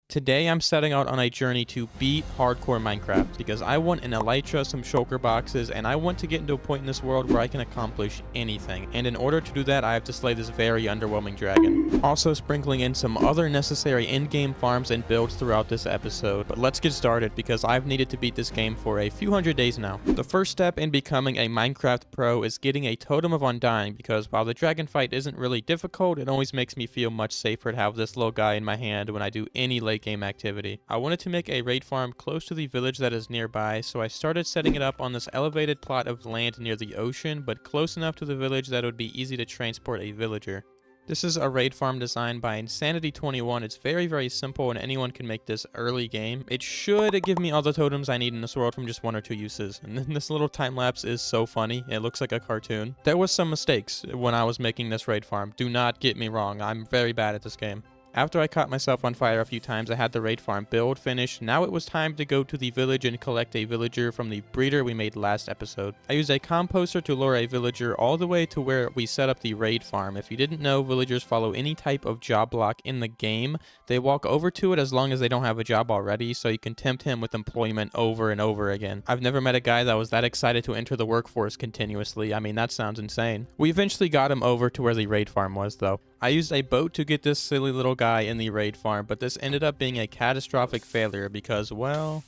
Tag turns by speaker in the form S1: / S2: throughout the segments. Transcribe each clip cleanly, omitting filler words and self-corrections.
S1: Today I'm setting out on a journey to beat hardcore Minecraft because I want an elytra, some shulker boxes, and I want to get into a point in this world where I can accomplish anything. And in order to do that, I have to slay this very underwhelming dragon. Also sprinkling in some other necessary in-game farms and builds throughout this episode. But let's get started because I've needed to beat this game for a few hundred days now. The first step in becoming a Minecraft pro is getting a totem of undying because while the dragon fight isn't really difficult, it always makes me feel much safer to have this little guy in my hand when I do any late game activity. I wanted to make a raid farm close to the village that is nearby, so I started setting it up on this elevated plot of land near the ocean, but close enough to the village that it would be easy to transport a villager. This is a raid farm designed by Insanity21. It's very simple and anyone can make this early game. It should give me all the totems I need in this world from just one or two uses. And then this little time lapse is so funny. It looks like a cartoon. There was some mistakes when I was making this raid farm. Do not get me wrong. I'm very bad at this game. After I caught myself on fire a few times, I had the raid farm build finished. Now it was time to go to the village and collect a villager from the breeder we made last episode. I used a composter to lure a villager all the way to where we set up the raid farm. If you didn't know, villagers follow any type of job block in the game. They walk over to it as long as they don't have a job already, so you can tempt him with employment over and over again. I've never met a guy that was that excited to enter the workforce continuously. I mean, that sounds insane. We eventually got him over to where the raid farm was, though. I used a boat to get this silly little guy in the raid farm, but this ended up being a catastrophic failure because, well...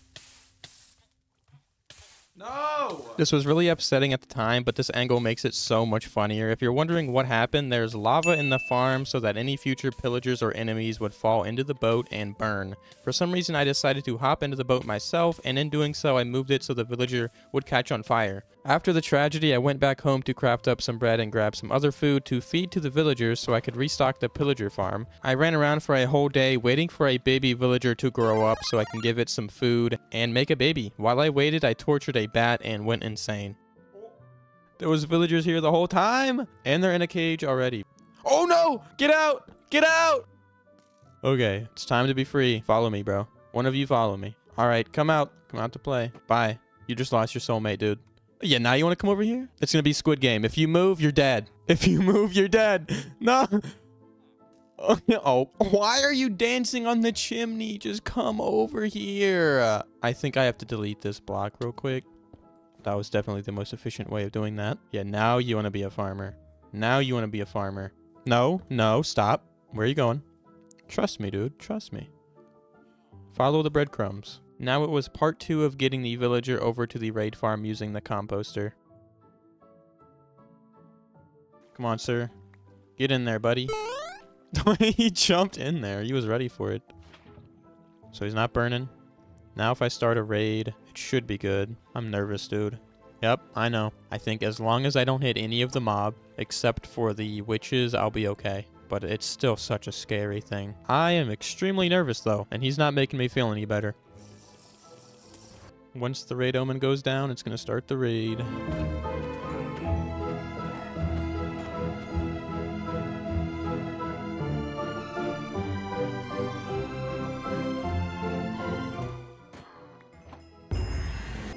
S1: No! This was really upsetting at the time, but this angle makes it so much funnier. If you're wondering what happened, there's lava in the farm so that any future pillagers or enemies would fall into the boat and burn. For some reason, I decided to hop into the boat myself, and in doing so, I moved it so the villager would catch on fire. After the tragedy, I went back home to craft up some bread and grab some other food to feed to the villagers so I could restock the pillager farm. I ran around for a whole day waiting for a baby villager to grow up so I can give it some food and make a baby. While I waited, I tortured a bat and went insane. There was villagers here the whole time, and they're in a cage already. Oh no! Get out! Get out! Okay, it's time to be free. Follow me, bro. One of you follow me. Alright, come out. Come out to play. Bye. You just lost your soulmate, dude. Yeah, now you want to come over here? It's going to be Squid Game. If you move, you're dead. If you move, you're dead. No. Oh, why are you dancing on the chimney? Just come over here. I think I have to delete this block real quick. That was definitely the most efficient way of doing that. Yeah, now you want to be a farmer. Now you want to be a farmer. No, no, stop. Where are you going? Trust me, dude. Trust me. Follow the breadcrumbs. Now it was part 2 of getting the villager over to the raid farm using the composter. Come on, sir. Get in there, buddy. He jumped in there. He was ready for it. So he's not burning. Now if I start a raid, it should be good. I'm nervous, dude. Yep, I know. I think as long as I don't hit any of the mob, except for the witches, I'll be okay. But it's still such a scary thing. I am extremely nervous, though, and he's not making me feel any better. Once the raid omen goes down, it's going to start the raid.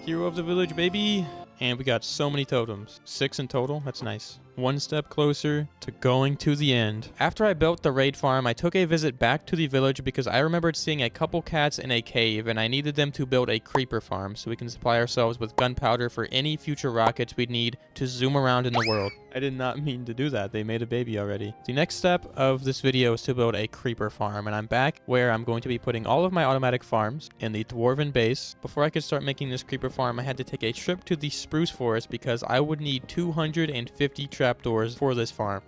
S1: Hero of the village, baby! And we got so many totems. 6 in total. That's nice. One step closer to going to the end. After I built the raid farm, I took a visit back to the village because I remembered seeing a couple cats in a cave and I needed them to build a creeper farm so we can supply ourselves with gunpowder for any future rockets we'd need to zoom around in the world. I did not mean to do that. They made a baby already. The next step of this video is to build a creeper farm, and I'm back where I'm going to be putting all of my automatic farms in the dwarven base. Before I could start making this creeper farm, I had to take a trip to the spruce forest because I would need 250 trapdoors for this farm.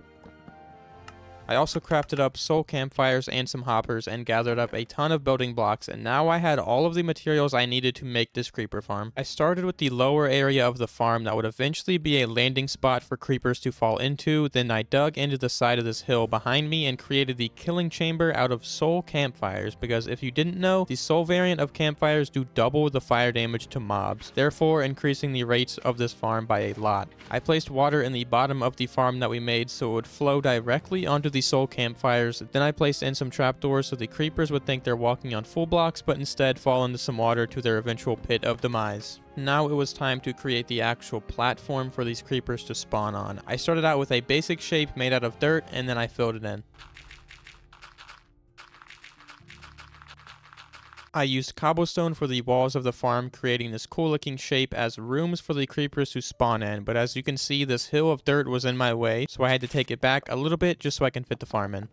S1: I also crafted up soul campfires and some hoppers and gathered up a ton of building blocks, and now I had all of the materials I needed to make this creeper farm. I started with the lower area of the farm that would eventually be a landing spot for creepers to fall into. Then I dug into the side of this hill behind me and created the killing chamber out of soul campfires because if you didn't know, the soul variant of campfires do double the fire damage to mobs, therefore increasing the rates of this farm by a lot. I placed water in the bottom of the farm that we made so it would flow directly onto the soul campfires. Then I placed in some trapdoors so the creepers would think they're walking on full blocks but instead fall into some water to their eventual pit of demise. Now it was time to create the actual platform for these creepers to spawn on. I started out with a basic shape made out of dirt and then I filled it in. I used cobblestone for the walls of the farm, creating this cool looking shape as rooms for the creepers to spawn in, but as you can see, this hill of dirt was in my way, so I had to take it back a little bit just so I can fit the farm in.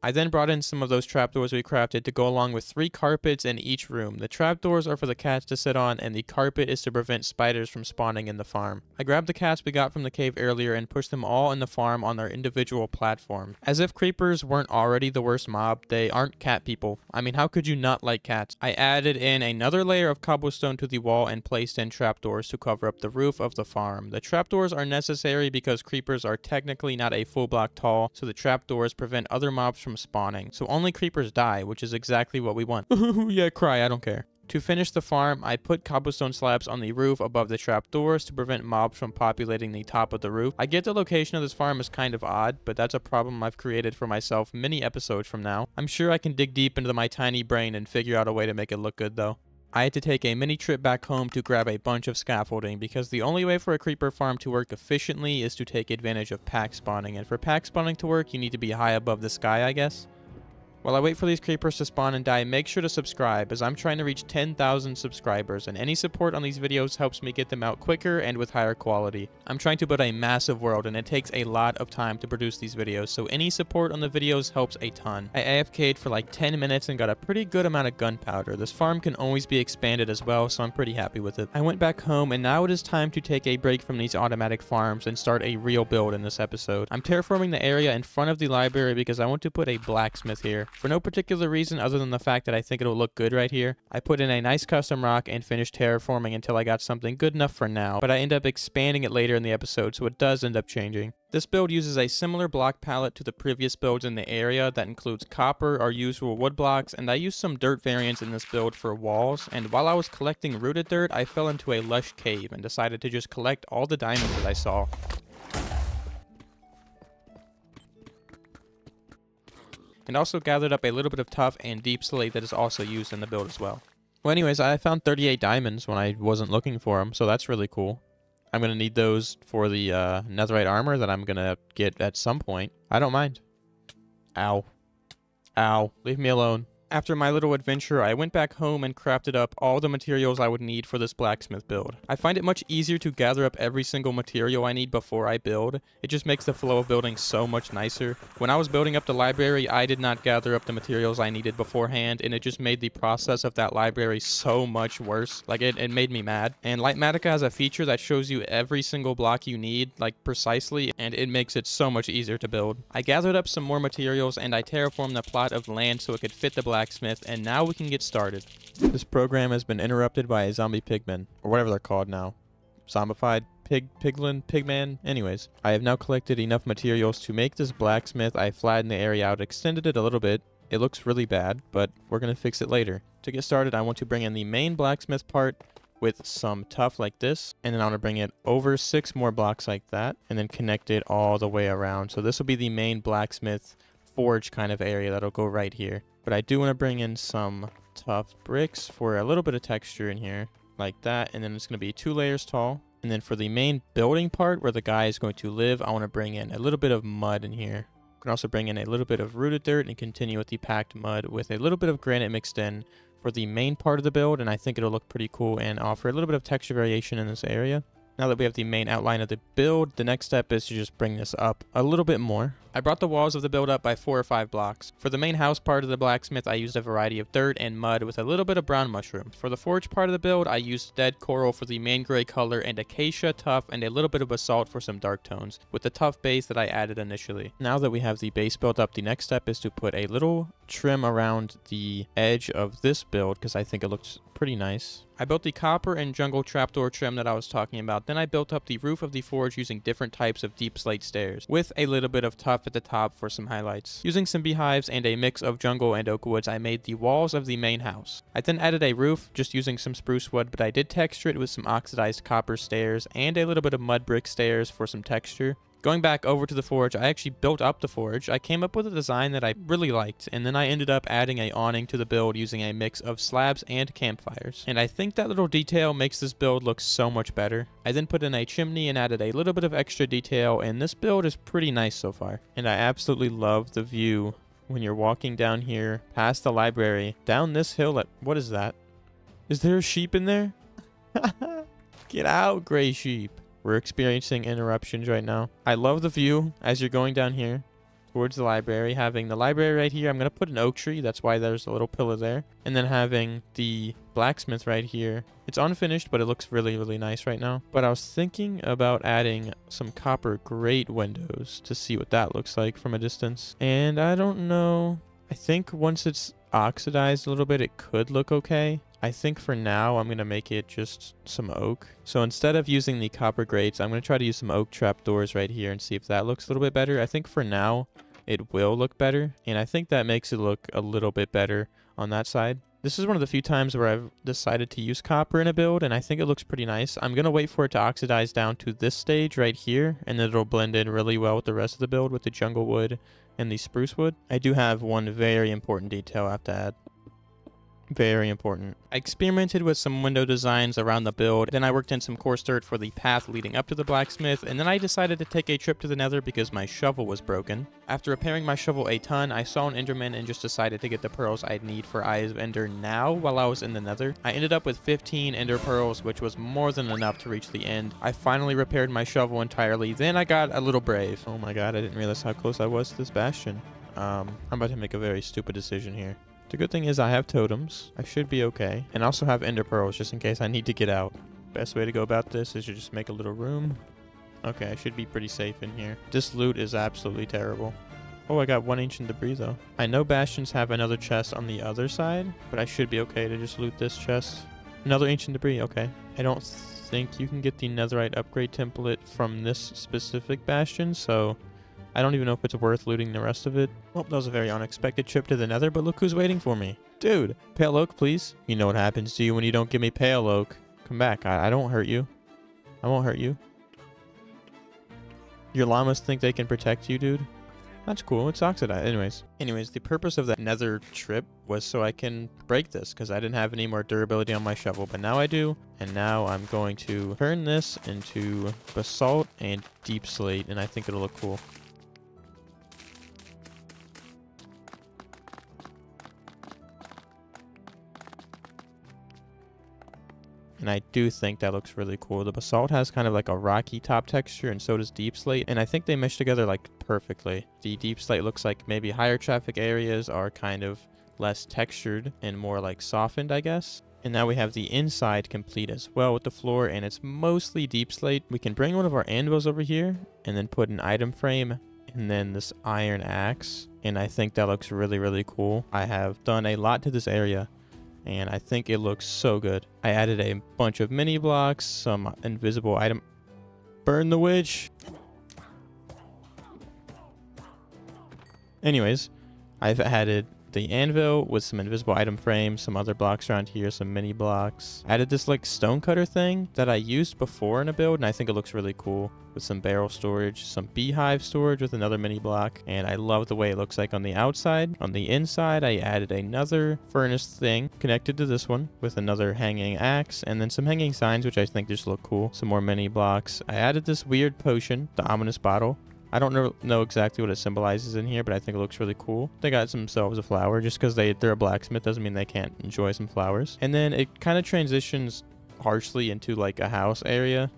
S1: I then brought in some of those trapdoors we crafted to go along with 3 carpets in each room. The trapdoors are for the cats to sit on, and the carpet is to prevent spiders from spawning in the farm. I grabbed the cats we got from the cave earlier and pushed them all in the farm on their individual platform. As if creepers weren't already the worst mob, they aren't cat people. I mean, how could you not like cats? I added in another layer of cobblestone to the wall and placed in trapdoors to cover up the roof of the farm. The trapdoors are necessary because creepers are technically not a full block tall, so the trapdoors prevent other mobs from spawning, so only creepers die, which is exactly what we want. Yeah, cry, I don't care. To finish the farm, I put cobblestone slabs on the roof above the trapdoors to prevent mobs from populating the top of the roof. I get the location of this farm is kind of odd, but that's a problem I've created for myself many episodes from now. I'm sure I can dig deep into my tiny brain and figure out a way to make it look good though. I had to take a mini trip back home to grab a bunch of scaffolding because the only way for a creeper farm to work efficiently is to take advantage of pack spawning, and for pack spawning to work you need to be high above the sky, I guess. While I wait for these creepers to spawn and die, make sure to subscribe as I'm trying to reach 10,000 subscribers, and any support on these videos helps me get them out quicker and with higher quality. I'm trying to build a massive world and it takes a lot of time to produce these videos, so any support on the videos helps a ton. I AFK'd for like 10 minutes and got a pretty good amount of gunpowder. This farm can always be expanded as well, so I'm pretty happy with it. I went back home and now it is time to take a break from these automatic farms and start a real build in this episode. I'm terraforming the area in front of the library because I want to put a blacksmith here. For no particular reason other than the fact that I think it'll look good right here. I put in a nice custom rock and finished terraforming until I got something good enough for now, but I end up expanding it later in the episode, so it does end up changing. This build uses a similar block palette to the previous builds in the area that includes copper, our usual wood blocks, and I used some dirt variants in this build for walls, and while I was collecting rooted dirt, I fell into a lush cave and decided to just collect all the diamonds that I saw. And also gathered up a little bit of tough and deep slate that is also used in the build as well. Well, anyways, I found 38 diamonds when I wasn't looking for them, so that's really cool. I'm going to need those for the netherite armor that I'm going to get at some point. I don't mind. Ow. Ow. Leave me alone. After my little adventure, I went back home and crafted up all the materials I would need for this blacksmith build. I find it much easier to gather up every single material I need before I build. It just makes the flow of building so much nicer. When I was building up the library, I did not gather up the materials I needed beforehand, and it just made the process of that library so much worse. Like, it made me mad. And Lightmatica has a feature that shows you every single block you need, like, precisely, and it makes it so much easier to build. I gathered up some more materials, and I terraformed the plot of land so it could fit the blacksmith, and now we can get started. This program has been interrupted by a zombie pigman, or whatever they're called now. Zombified pigman. Anyways, I have now collected enough materials to make this blacksmith. I flattened the area out, extended it a little bit. It looks really bad, but we're gonna fix it later. To get started, I want to bring in the main blacksmith part with some tuff like this, and then I want to bring it over 6 more blocks like that, and then connect it all the way around. So this will be the main blacksmith forge kind of area that'll go right here. But I do want to bring in some tough bricks for a little bit of texture in here, like that, and then it's going to be 2 layers tall. And then for the main building part where the guy is going to live, I want to bring in a little bit of mud in here. I can also bring in a little bit of rooted dirt and continue with the packed mud with a little bit of granite mixed in for the main part of the build, and I think it'll look pretty cool and offer a little bit of texture variation in this area. Now that we have the main outline of the build, the next step is to just bring this up a little bit more. I brought the walls of the build up by 4 or 5 blocks. For the main house part of the blacksmith, I used a variety of dirt and mud with a little bit of brown mushrooms. For the forge part of the build, I used dead coral for the main gray color and acacia, tuff, and a little bit of basalt for some dark tones, with the tough base that I added initially. Now that we have the base built up, the next step is to put a little trim around the edge of this build because I think it looks pretty nice. I built the copper and jungle trapdoor trim that I was talking about. Then I built up the roof of the forge using different types of deep slate stairs, with a little bit of tuff at the top for some highlights. Using some beehives and a mix of jungle and oak woods, I made the walls of the main house. I then added a roof just using some spruce wood, but I did texture it with some oxidized copper stairs and a little bit of mud brick stairs for some texture. Going back over to the forge, I actually built up the forge. I came up with a design that I really liked, and then I ended up adding a awning to the build using a mix of slabs and campfires. And I think that little detail makes this build look so much better. I then put in a chimney and added a little bit of extra detail, and this build is pretty nice so far. And I absolutely love the view when you're walking down here, past the library, down this hill. What is that? Is there a sheep in there? Get out, gray sheep. We're experiencing interruptions right now. I love the view as you're going down here towards the library. Having the library right here, I'm going to put an oak tree. That's why there's a little pillar there. And then having the blacksmith right here. It's unfinished, but it looks really, really nice right now. But I was thinking about adding some copper grate windows to see what that looks like from a distance. And I don't know. I think once it's oxidized a little bit, it could look okay. I think for now, I'm going to make it just some oak. So instead of using the copper grates, I'm going to try to use some oak trapdoors right here and see if that looks a little bit better. I think for now, it will look better. And I think that makes it look a little bit better on that side. This is one of the few times where I've decided to use copper in a build, and I think it looks pretty nice. I'm going to wait for it to oxidize down to this stage right here, and then it'll blend in really well with the rest of the build with the jungle wood and the spruce wood. I do have one very important detail I have to add. Very important. I experimented with some window designs around the build, then I worked in some coarse dirt for the path leading up to the blacksmith, and then I decided to take a trip to the nether because my shovel was broken. After repairing my shovel a ton, I saw an enderman and just decided to get the pearls I'd need for Eyes of Ender now while I was in the nether. I ended up with 15 ender pearls, which was more than enough to reach the end. I finally repaired my shovel entirely, then I got a little brave. Oh my god, I didn't realize how close I was to this bastion. I'm about to make a very stupid decision here. The good thing is I have totems. I should be okay. And I also have ender pearls just in case I need to get out. Best way to go about this is to just make a little room. Okay, I should be pretty safe in here. This loot is absolutely terrible. Oh, I got one ancient debris though. I know bastions have another chest on the other side, but I should be okay to just loot this chest. Another ancient debris, okay. I don't think you can get the netherite upgrade template from this specific bastion, so I don't even know if it's worth looting the rest of it. Well, that was a very unexpected trip to the nether, but look who's waiting for me. Dude, pale oak, please. You know what happens to you when you don't give me pale oak. Come back. I don't hurt you. I won't hurt you. Your llamas think they can protect you, dude. That's cool. It's oxidized. Anyways, the purpose of that nether trip was so I can break this because I didn't have any more durability on my shovel, but now I do. And now I'm going to turn this into basalt and deep slate, and I think it'll look cool. And I do think that looks really cool. The basalt has kind of like a rocky top texture, and so does deep slate. And I think they mesh together like perfectly. The deep slate looks like maybe higher traffic areas are kind of less textured and more like softened, I guess. And now we have the inside complete as well with the floor, and it's mostly deep slate. We can bring one of our anvils over here and then put an item frame and then this iron axe. And I think that looks really, really cool. I have done a lot to this area, and I think it looks so good. I added a bunch of mini blocks, some invisible item. Burn the witch. Anyways, I've added the anvil with some invisible item frames, some other blocks around here, some mini blocks. I added this like stone cutter thing that I used before in a build, and I think it looks really cool with some barrel storage, some beehive storage with another mini block, and I love the way it looks like on the outside. On the inside, I added another furnace thing connected to this one with another hanging axe, and then some hanging signs, which I think just look cool. Some more mini blocks. I added this weird potion, the ominous bottle. I don't know exactly what it symbolizes in here, but I think it looks really cool. They got themselves a flower. Just because they're a blacksmith doesn't mean they can't enjoy some flowers. And then it kind of transitions harshly into like a house area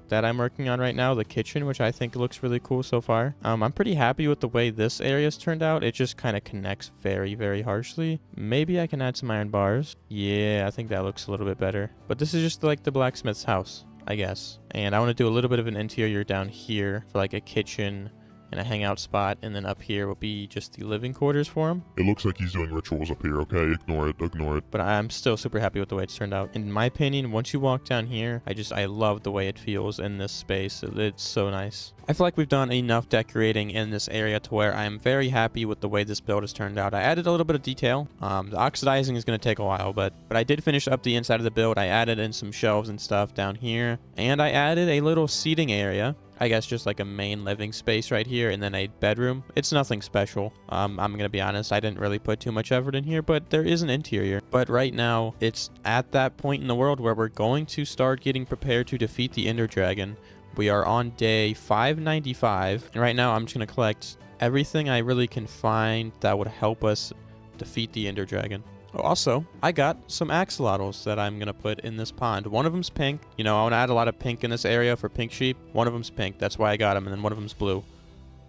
S1: that I'm working on right now, the kitchen, which I think looks really cool so far. I'm pretty happy with the way this area's turned out. It just kind of connects very, very harshly. Maybe I can add some iron bars. Yeah, I think that looks a little bit better. But this is just like the blacksmith's house, I guess. And I want to do a little bit of an interior down here for like a kitchen and a hangout spot, and then up here will be just the living quarters for him.
S2: It looks like he's doing rituals up here, okay? Ignore it, ignore it.
S1: But I'm still super happy with the way it's turned out. In my opinion, once you walk down here, I love the way it feels in this space. It's so nice. I feel like we've done enough decorating in this area to where I'm very happy with the way this build has turned out. I added a little bit of detail. The oxidizing is going to take a while, but I did finish up the inside of the build. I added in some shelves and stuff down here, and I added a little seating area I guess just like a main living space right here and then a bedroom. It's nothing special. I'm gonna be honest, I didn't really put too much effort in here, but there is an interior. But right now, it's at that point in the world where we're going to start getting prepared to defeat the Ender Dragon. We are on day 595, and right now I'm just gonna collect everything I really can find that would help us defeat the Ender Dragon. Also, I got some axolotls that I'm going to put in this pond. One of them's pink. You know, I want to add a lot of pink in this area for pink sheep. One of them's pink. That's why I got them. And then one of them's blue.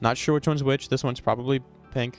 S1: Not sure which one's which. This one's probably pink.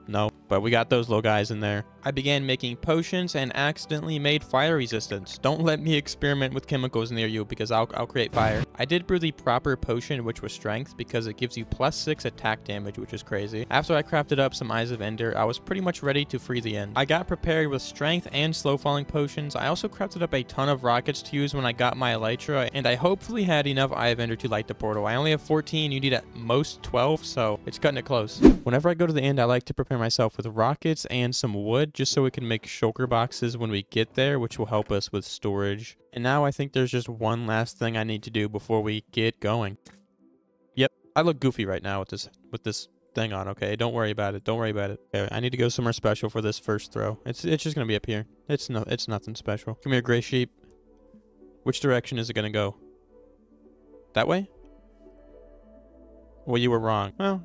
S1: No, but we got those little guys in there. I began making potions and accidentally made fire resistance. Don't let me experiment with chemicals near you because I'll create fire. I did brew the proper potion, which was strength, because it gives you +6 attack damage, which is crazy. After I crafted up some Eyes of Ender, I was pretty much ready to free the end. I got prepared with strength and slow falling potions. I also crafted up a ton of rockets to use when I got my elytra, and I hopefully had enough Eye of Ender to light the portal. I only have 14, you need at most 12, so it's cutting it close. Whenever I go to the end, I like to prepare myself with rockets and some wood just so we can make shulker boxes when we get there, which will help us with storage. And now I think there's just one last thing I need to do before we get going. Yep, I look goofy right now with this thing on, okay? Don't worry about it. Don't worry about it. Okay, I need to go somewhere special for this first throw. It's just gonna be up here. It's nothing special. Come here, gray sheep. Which direction is it gonna go? That way? Well, you were wrong. Well,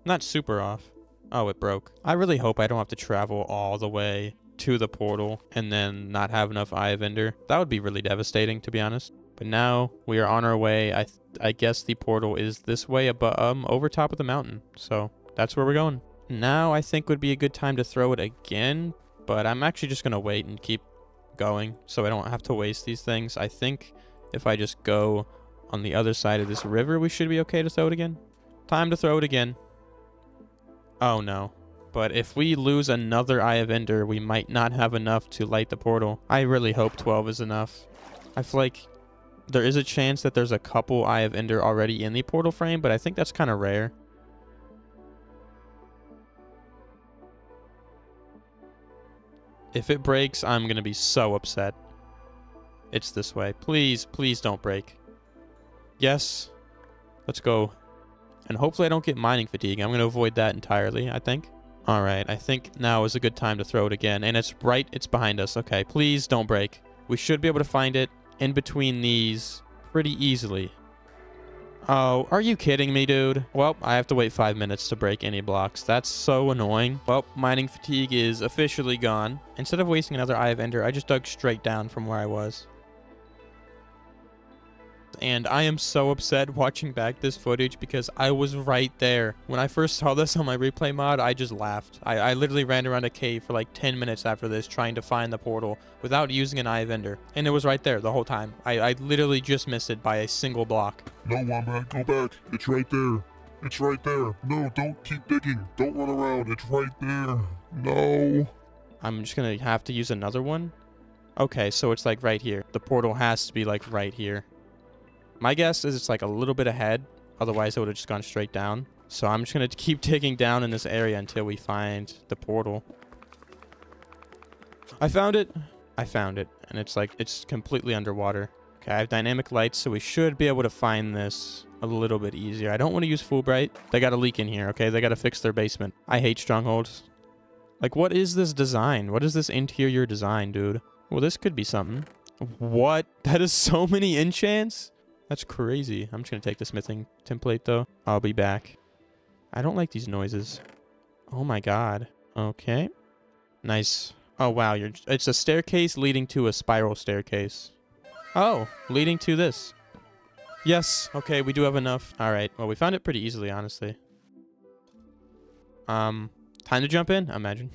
S1: not super off. Oh, it broke. I really hope I don't have to travel all the way to the portal and then not have enough Eye of Ender. That would be really devastating, to be honest. But now we are on our way. I guess the portal is this way above, over top of the mountain. So that's where we're going. Now I think would be a good time to throw it again, but I'm actually just going to wait and keep going so I don't have to waste these things. I think if I just go on the other side of this river, we should be okay to throw it again. Time to throw it again. Oh no. But if we lose another Eye of Ender, we might not have enough to light the portal. I really hope 12 is enough. I feel like there is a chance that there's a couple Eye of Ender already in the portal frame, but I think that's kind of rare. If it breaks, I'm going to be so upset. It's this way. Please, please don't break. Yes. Let's go. And hopefully I don't get mining fatigue. I'm going to avoid that entirely, I think. Alright, I think now is a good time to throw it again. And it's behind us. Okay, please don't break. We should be able to find it in between these pretty easily. Oh, are you kidding me, dude? Well, I have to wait 5 minutes to break any blocks. That's so annoying. Well, mining fatigue is officially gone. Instead of wasting another Eye of Ender, I just dug straight down from where I was. And I am so upset watching back this footage because I was right there. When I first saw this on my replay mod, I just laughed. I literally ran around a cave for like 10 minutes after this trying to find the portal without using an Eye of Ender. And it was right there the whole time. I literally just missed it by a single block.
S2: No, Wombaat, go back. It's right there. It's right there. No, don't keep digging. Don't run around. It's right there. No.
S1: I'm just gonna have to use another one. Okay, so it's like right here. The portal has to be like right here. My guess is it's like a little bit ahead. Otherwise, it would have just gone straight down. So I'm just going to keep digging down in this area until we find the portal. I found it. I found it. And it's like, it's completely underwater. Okay, I have dynamic lights, so we should be able to find this a little bit easier. I don't want to use full bright. They got a leak in here, okay? They got to fix their basement. I hate strongholds. Like, what is this design? What is this interior design, dude? Well, this could be something. What? That is so many enchants? That's crazy. I'm just going to take the smithing template, though. I'll be back. I don't like these noises. Oh, my God. Okay. Nice. Oh, wow. It's a staircase leading to a spiral staircase. Oh, leading to this. Yes. Okay, we do have enough. All right. Well, we found it pretty easily, honestly. Time to jump in, I imagine.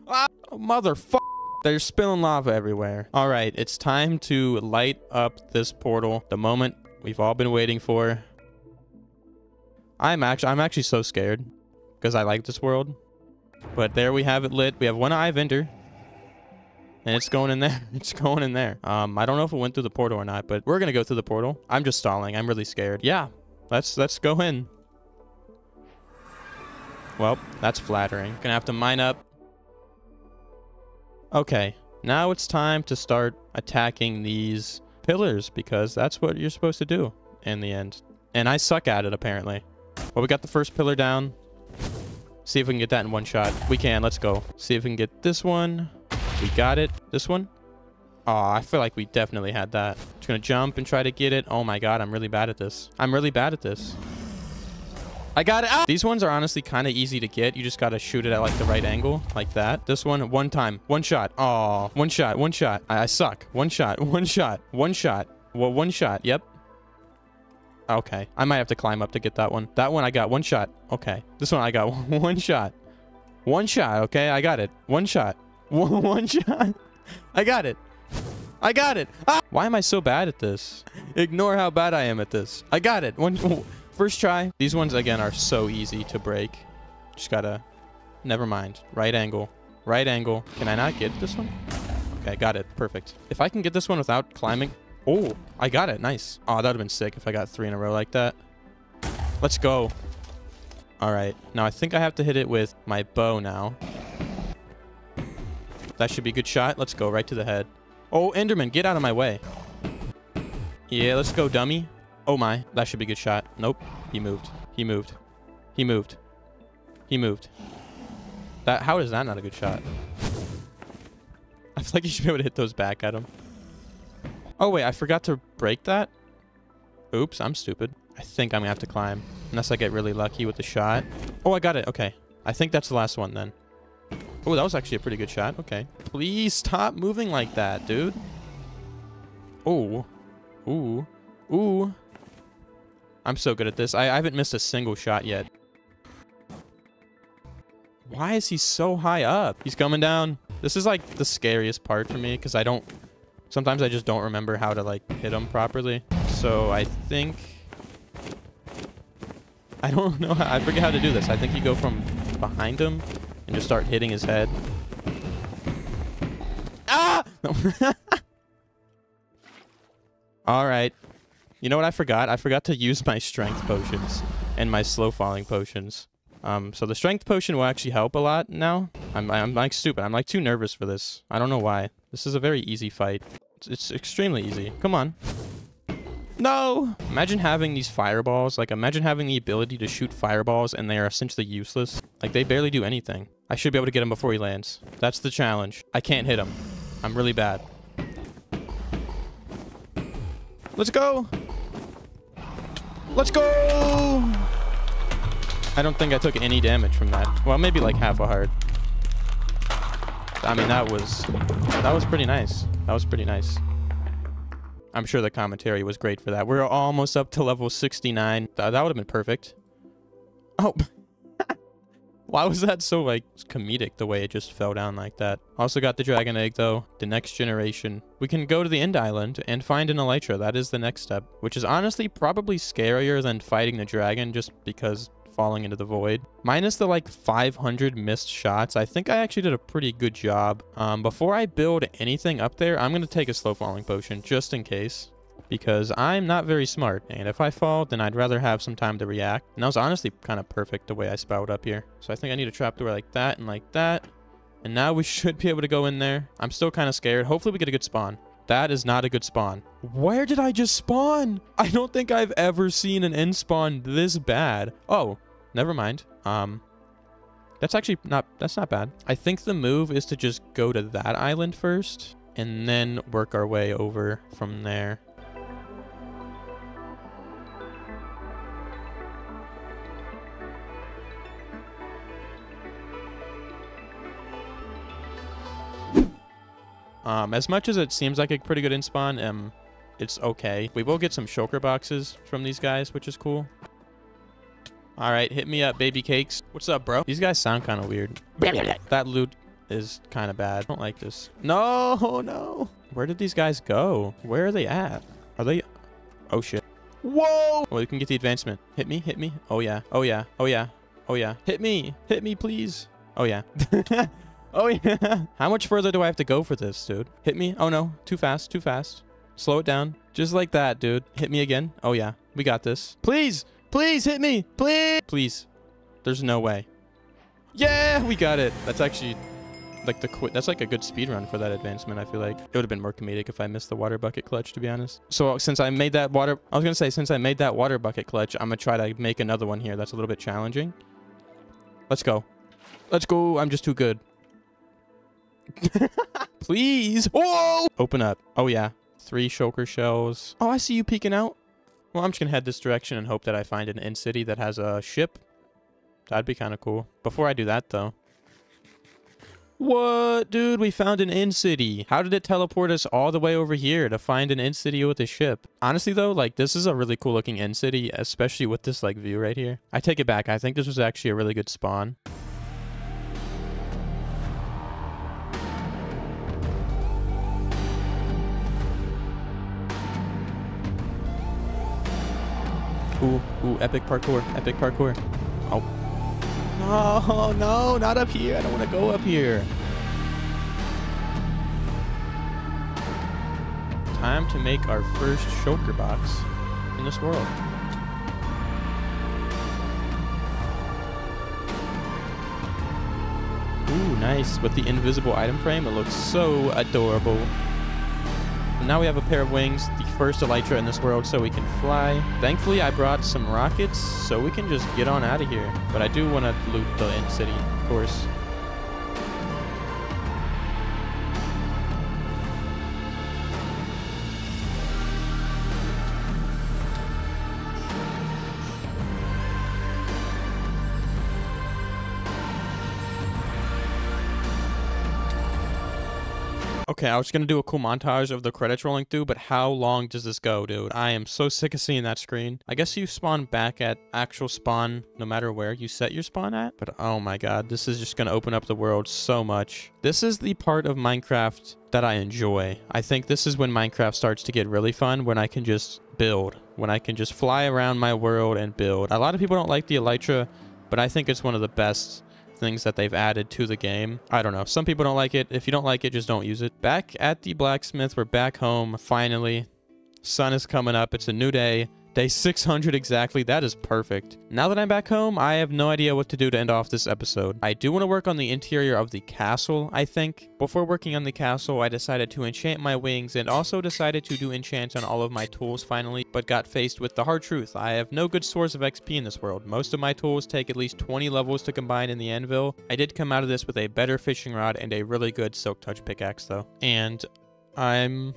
S1: Ah, oh, motherfucker. They're spilling lava everywhere. All right, it's time to light up this portal. The moment we've all been waiting for. I'm actually so scared because I like this world. But there we have it lit. We have one Eye of Ender. And it's going in there. It's going in there. I don't know if it went through the portal or not, but we're going to go through the portal. I'm just stalling. I'm really scared. Yeah, let's go in. Well, that's flattering. Gonna have to mine up. Okay, now it's time to start attacking these pillars because that's what you're supposed to do in the end. And I suck at it, apparently. Well, we got the first pillar down. See if we can get that in one shot. We can. Let's go. See if we can get this one. We got it. This one. Oh, I feel like we definitely had that. Just gonna jump and try to get it. Oh my god, I'm really bad at this. I'm really bad at this. I got it. Ah! These ones are honestly kind of easy to get. You just gotta shoot it at like the right angle, like that. This one, one time, one shot. Oh, one shot, one shot. I suck. One shot, one shot, one shot. Well, one shot. Yep. Okay. I might have to climb up to get that one. That one I got one shot. Okay. This one I got one shot. One shot. Okay. I got it. One shot. One shot. I got it. I got it. Ah! Why am I so bad at this? Ignore how bad I am at this. I got it. First try. These ones, again, are so easy to break. Just gotta... Never mind. Right angle. Right angle. Can I not get this one? Okay, got it. Perfect. If I can get this one without climbing... Oh, I got it. Nice. Oh, that would have been sick if I got 3 in a row like that. Let's go. All right. Now, I think I have to hit it with my bow now. That should be a good shot. Let's go right to the head. Oh, Enderman, get out of my way. Yeah, let's go, dummy. Oh, my. That should be a good shot. Nope. He moved. He moved. He moved. He moved. How is that not a good shot? I feel like you should be able to hit those back at him. Oh, wait. I forgot to break that. Oops. I'm stupid. I think I'm going to have to climb. Unless I get really lucky with the shot. Oh, I got it. Okay. I think that's the last one then. Oh, that was actually a pretty good shot. Okay. Please stop moving like that, dude. Oh. Ooh. Ooh. I'm so good at this. I haven't missed a single shot yet. Why is he so high up? He's coming down. This is like the scariest part for me because I don't... Sometimes I just don't remember how to like hit him properly. So I think... I don't know. I forget how to do this. I think you go from behind him and just start hitting his head. Ah! All right. You know what I forgot? I forgot to use my strength potions and my slow falling potions. So the strength potion will actually help a lot now. I'm like stupid. I'm like too nervous for this. I don't know why. This is a very easy fight. It's extremely easy. Come on. No! Imagine having these fireballs. Like, imagine having the ability to shoot fireballs and they are essentially useless. Like, they barely do anything. I should be able to get him before he lands. That's the challenge. I can't hit him. I'm really bad. Let's go! Let's go! I don't think I took any damage from that. Well, maybe like half a heart. I mean, that was pretty nice. That was pretty nice. I'm sure the commentary was great for that. We're almost up to level 69. That would have been perfect. Oh. Why was that so, like, comedic, the way it just fell down like that? Also got the dragon egg, though. The next generation. We can go to the end island and find an elytra. That is the next step. Which is honestly probably scarier than fighting the dragon, just because falling into the void. Minus the, like, 500 missed shots, I think I actually did a pretty good job. Before I build anything up there, I'm going to take a slow falling potion, just in case. Because I'm not very smart, and if I fall, then I'd rather have some time to react. And that was honestly kind of perfect the way I spelled up here. So I think I need a trapdoor like that and like that. And now we should be able to go in there. I'm still kind of scared. Hopefully we get a good spawn. That is not a good spawn. Where did I just spawn? I don't think I've ever seen an end spawn this bad. Oh, never mind. That's actually that's not bad. I think the move is to just go to that island first and then work our way over from there. As much as it seems like a pretty good end spawn, it's okay. We will get some shulker boxes from these guys, which is cool. All right, hit me up, baby cakes. What's up, bro? These guys sound kind of weird. That loot is kind of bad. I don't like this. No, no. Where did these guys go? Where are they at? Are they... Oh, shit. Whoa! Well, you can get the advancement. Hit me, hit me. Oh, yeah. Oh, yeah. Oh, yeah. Oh, yeah. Hit me, please. Oh, yeah. Oh, yeah. How much further do I have to go for this, dude? Hit me. Oh, no. Too fast. Too fast. Slow it down. Just like that, dude. Hit me again. Oh, yeah. We got this. Please. Please hit me. Please. Please. There's no way. Yeah, we got it. That's actually like that's like a good speed run for that advancement. I feel like it would have been more comedic if I missed the water bucket clutch, to be honest. So since I made that water bucket clutch, I'm gonna try to make another one here that's a little bit challenging. Let's go. Let's go. I'm just too good. Please. Whoa! Open up. Oh yeah, 3 shulker shells. Oh, I see you peeking out. Well, I'm just gonna head this direction and hope that I find an inn city that has a ship. That'd be kind of cool. Before I do that, though. What? Dude, we found an inn city. How did it teleport us all the way over here to find an inn city with a ship? Honestly, though, like, this is a really cool looking inn city, especially with this, like, view right here. I take it back. I think this was actually a really good spawn. Ooh, epic parkour, epic parkour. Oh. No, no, not up here. I don't want to go up here. Time to make our first shulker box in this world. Ooh, nice. With the invisible item frame, it looks so adorable. And now we have a pair of wings, the first elytra in this world, so we can fly. Thankfully, I brought some rockets, so we can just get on out of here. But I do want to loot the inn city, of course. Okay, I was going to do a cool montage of the credits rolling through, but how long does this go, dude? I am so sick of seeing that screen. I guess you spawn back at actual spawn no matter where you set your spawn at. But oh my god, this is just going to open up the world so much. This is the part of Minecraft that I enjoy. I think this is when Minecraft starts to get really fun, when I can just build. When I can just fly around my world and build. A lot of people don't like the elytra, but I think it's one of the best things that they've added to the game. I don't know. Some people don't like it. If you don't like it, just don't use it. Back at the blacksmith. We're back home. Finally. Sun is coming up. It's a new day. Day 600 exactly. That is perfect. Now that I'm back home, I have no idea what to do to end off this episode. I do want to work on the interior of the castle, I think. Before working on the castle, I decided to enchant my wings and also decided to do enchants on all of my tools finally, but got faced with the hard truth. I have no good source of XP in this world. Most of my tools take at least 20 levels to combine in the anvil. I did come out of this with a better fishing rod and a really good silk touch pickaxe though. And I'm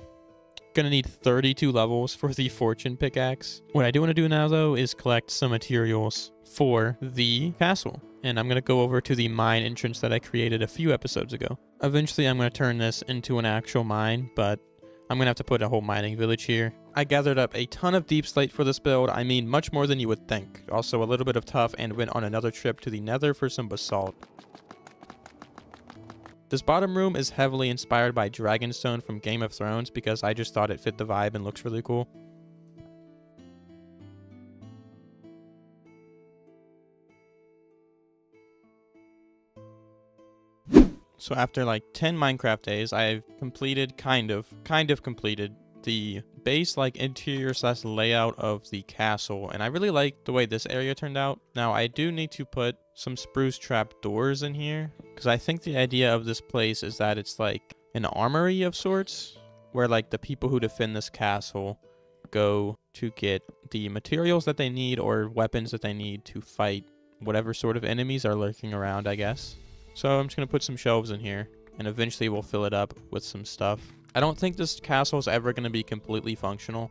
S1: gonna need 32 levels for the fortune pickaxe. What I do want to do now though is collect some materials for the castle, and I'm gonna go over to the mine entrance that I created a few episodes ago. Eventually I'm gonna turn this into an actual mine, but I'm gonna have to put a whole mining village here. I gathered up a ton of deep slate for this build. I mean, much more than you would think. Also a little bit of tuff, and went on another trip to the nether for some basalt. This bottom room is heavily inspired by Dragonstone from Game of Thrones because I just thought it fit the vibe and looks really cool. So after like 10 Minecraft days, I've completed, kind of completed the base like interior / layout of the castle, and I really like the way this area turned out. Now I do need to put some spruce trap doors in here because I think the idea of this place is that it's like an armory of sorts where like the people who defend this castle go to get the materials that they need or weapons that they need to fight whatever sort of enemies are lurking around, I guess. So I'm just gonna put some shelves in here and eventually we'll fill it up with some stuff. I don't think this castle is ever going to be completely functional.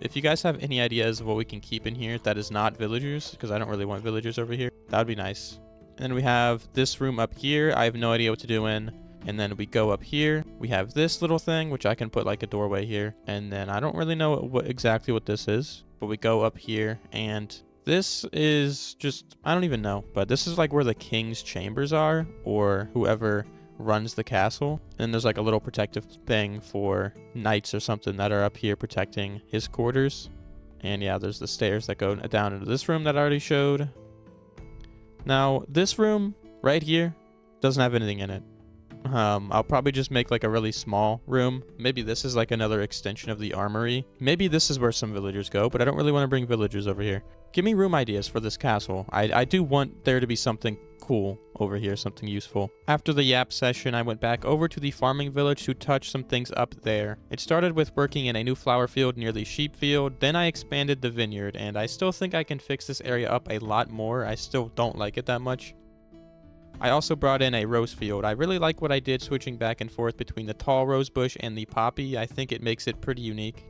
S1: If you guys have any ideas of what we can keep in here that is not villagers, because I don't really want villagers over here, that would be nice. And then we have this room up here. I have no idea what to do in. And then we go up here. We have this little thing, which I can put like a doorway here. And then I don't really know exactly what this is, but we go up here and this is just, I don't even know, but this is like where the king's chambers are, or whoever runs the castle. And there's like a little protective thing for knights or something that are up here protecting his quarters. And yeah, there's the stairs that go down into this room that I already showed. Now this room right here doesn't have anything in it. I'll probably just make like a really small room. Maybe this is like another extension of the armory. Maybe this is where some villagers go, but I don't really want to bring villagers over here. Give me room ideas for this castle. I do want there to be something cool over here, something useful. After the yap session, I went back over to the farming village to touch some things up there. It started with working in a new flower field near the sheep field, then I expanded the vineyard, and I still think I can fix this area up a lot more. I still don't like it that much. I also brought in a rose field. I really like what I did switching back and forth between the tall rose bush and the poppy. I think it makes it pretty unique.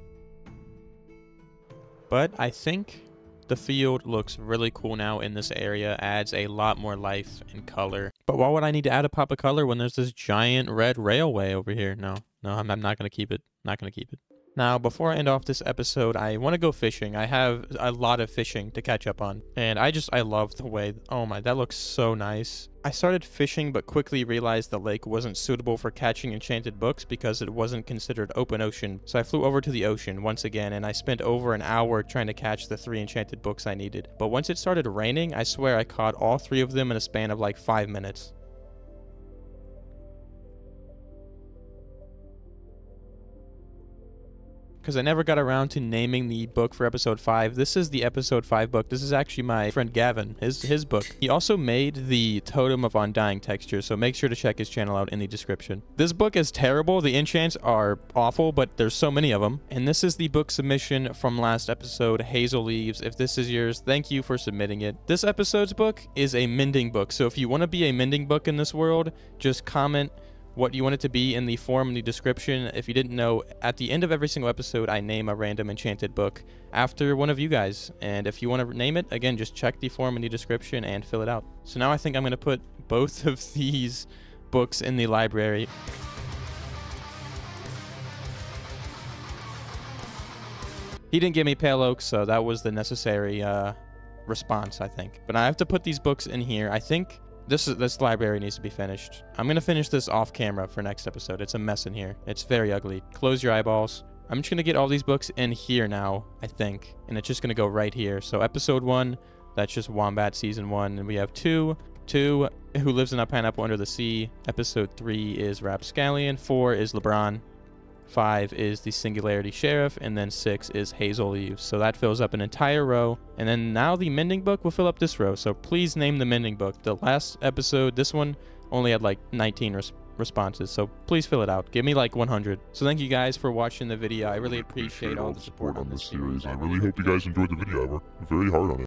S1: But I think the field looks really cool now in this area, adds a lot more life and color. But why would I need to add a pop of color when there's this giant red railway over here? No, I'm not going to keep it. Not going to keep it. Now, before I end off this episode, I want to go fishing. I have a lot of fishing to catch up on. And I love the way, oh my, that looks so nice. I started fishing but quickly realized the lake wasn't suitable for catching enchanted books because it wasn't considered open ocean. So I flew over to the ocean once again and I spent over an hour trying to catch the 3 enchanted books I needed. But once it started raining, I swear I caught all 3 of them in a span of like 5 minutes. Because I never got around to naming the book for episode 5. This is the episode 5 book. This is actually my friend Gavin, his book. He also made the Totem of Undying texture, so make sure to check his channel out in the description. This book is terrible. The enchants are awful, but there's so many of them. And this is the book submission from last episode, Hazel Leaves. If this is yours, thank you for submitting it. This episode's book is a mending book, so if you want to be a mending book in this world, just comment what you want it to be in the form in the description. If you didn't know, at the end of every single episode, I name a random enchanted book after one of you guys. And if you want to name it, again, just check the form in the description and fill it out. So now I think I'm going to put both of these books in the library. He didn't give me pale oak, so that was the necessary response, I think. But I have to put these books in here. I think this library needs to be finished. I'm going to finish this off camera for next episode. It's a mess in here. It's very ugly. Close your eyeballs. I'm just going to get all these books in here now, I think. And it's just going to go right here. So episode 1, that's just Wombaat season 1. And we have 2, Who Lives in a Pineapple Under the Sea. Episode 3 is Rapscallion. 4 is LeBron. 5 is the Singularity Sheriff, and then 6 is Hazel Leaves. So that fills up an entire row. And then now the mending book will fill up this row. So please name the mending book. The last episode, this one, only had like 19 responses. So please fill it out. Give me like 100. So thank you guys for watching the video. I really appreciate all the support on this series.
S2: I really hope you guys enjoyed the video. I worked very hard on it.